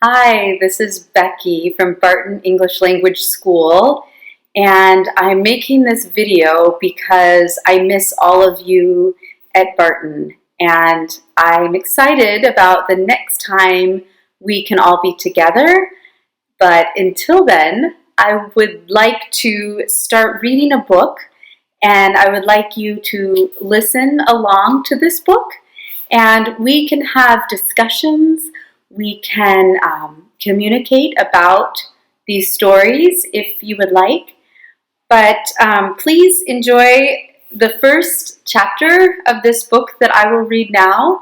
Hi, this is Becky from Barton English Language School, and I'm making this video because I miss all of you at Barton, and I'm excited about the next time we can all be together. But until then, I would like to start reading a book, and I would like you to listen along to this book, and we can have discussions. We can communicate about these stories if you would like. But please enjoy the first chapter of this book that I will read now.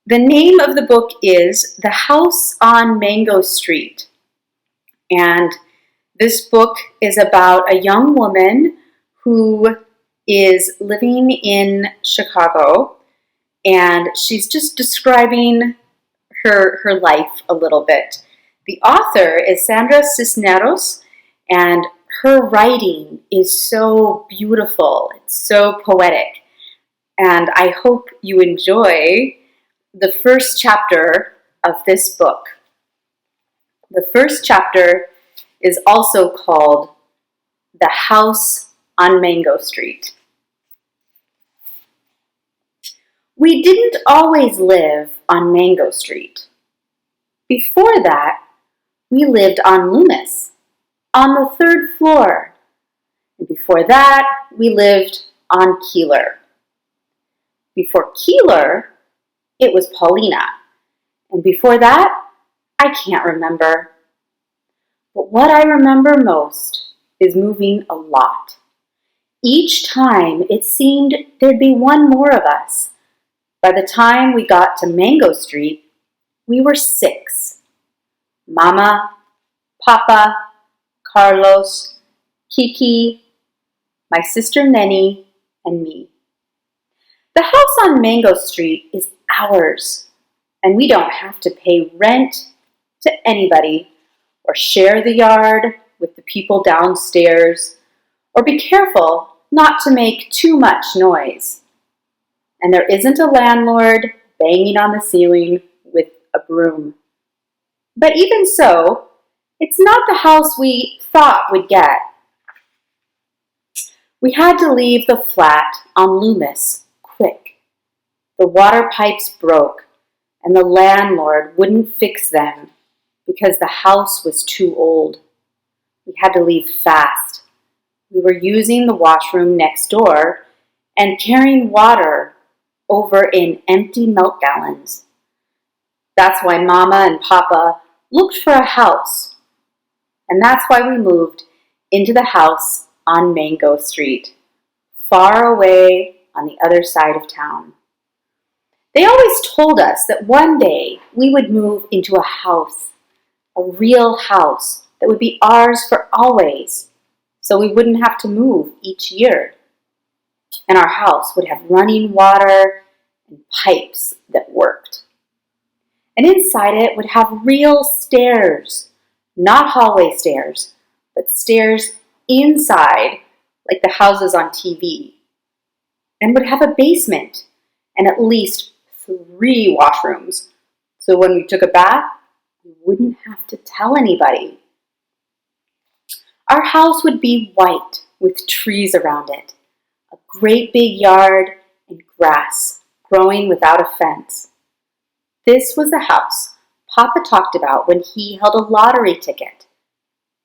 The name of the book is The House on Mango Street. And this book is about a young woman who is living in Chicago, and she's just describing her life a little bit. The author is Sandra Cisneros, and her writing is so beautiful. It's so poetic. And I hope you enjoy the first chapter of this book. The first chapter is also called The House on Mango Street. We didn't always live on Mango Street. Before that, we lived on Loomis, on the third floor. And before that, we lived on Keeler. Before Keeler, it was Paulina. And before that, I can't remember. But what I remember most is moving a lot. Each time, it seemed there'd be one more of us. By the time we got to Mango Street, we were 6. Mama, Papa, Carlos, Kiki, my sister Nenny, and me. The house on Mango Street is ours, and we don't have to pay rent to anybody, or share the yard with the people downstairs, or be careful not to make too much noise. And there isn't a landlord banging on the ceiling with a broom. But even so, it's not the house we thought we'd get. We had to leave the flat on Loomis quick. The water pipes broke, and the landlord wouldn't fix them because the house was too old. We had to leave fast. We were using the washroom next door and carrying water over in empty milk gallons. That's why Mama and Papa looked for a house. And that's why we moved into the house on Mango Street, far away on the other side of town. They always told us that one day we would move into a house, a real house that would be ours for always, so we wouldn't have to move each year. And our house would have running water and pipes that worked. And inside it would have real stairs, not hallway stairs, but stairs inside, like the houses on TV. And would have a basement and at least 3 washrooms, so when we took a bath, we wouldn't have to tell anybody. Our house would be white with trees around it, a great big yard and grass growing without a fence. This was the house Papa talked about when he held a lottery ticket.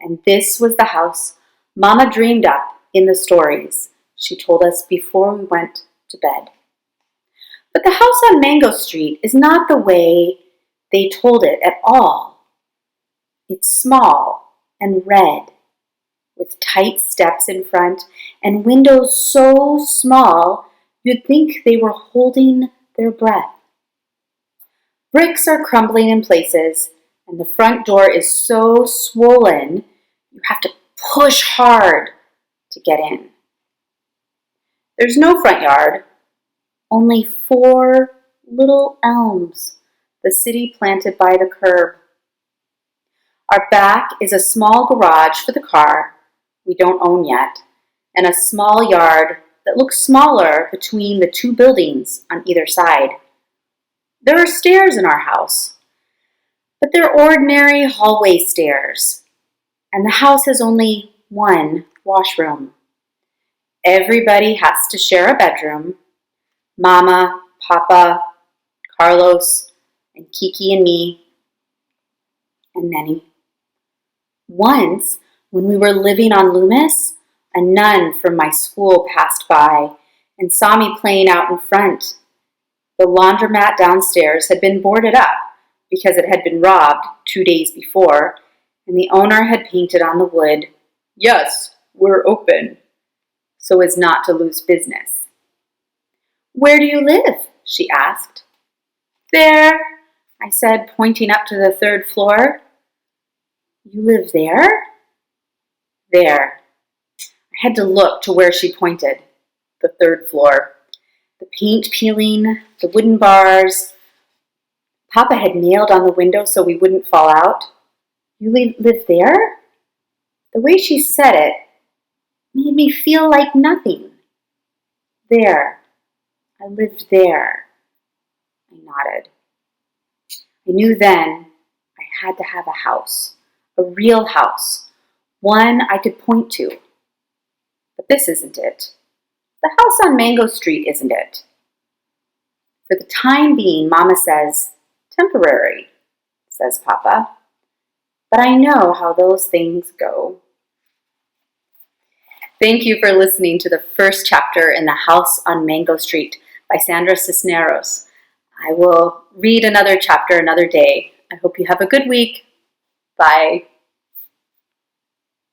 And this was the house Mama dreamed up in the stories she told us before we went to bed. But the house on Mango Street is not the way they told it at all. It's small and red, with tight steps in front and windows so small you'd think they were holding their breath. Bricks are crumbling in places, and the front door is so swollen you have to push hard to get in. There's no front yard, only 4 little elms the city planted by the curb. Our back is a small garage for the car we don't own yet, and a small yard that looks smaller between the 2 buildings on either side. There are stairs in our house, But they're ordinary hallway stairs, and the house has only one washroom. Everybody has to share a bedroom. Mama, Papa, Carlos, and Kiki and me, and Nenny. Once, when we were living on Loomis, a nun from my school passed by and saw me playing out in front. The laundromat downstairs had been boarded up because it had been robbed 2 days before, and the owner had painted on the wood, "Yes, we're open," so as not to lose business. "Where do you live?" she asked. "There," I said, pointing up to the 3rd floor. "You live there?" "There." I had to look to where she pointed, the 3rd floor. The paint peeling, the wooden bars. Papa had nailed on the window so we wouldn't fall out. "You live there?" The way she said it made me feel like nothing. "There. I lived there." I nodded. I knew then I had to have a house, a real house, one I could point to. But this isn't it. The house on Mango Street isn't it. For the time being, Mama says, temporary, says Papa. But I know how those things go. Thank you for listening to the first chapter in The House on Mango Street by Sandra Cisneros. I will read another chapter another day. I hope you have a good week. Bye.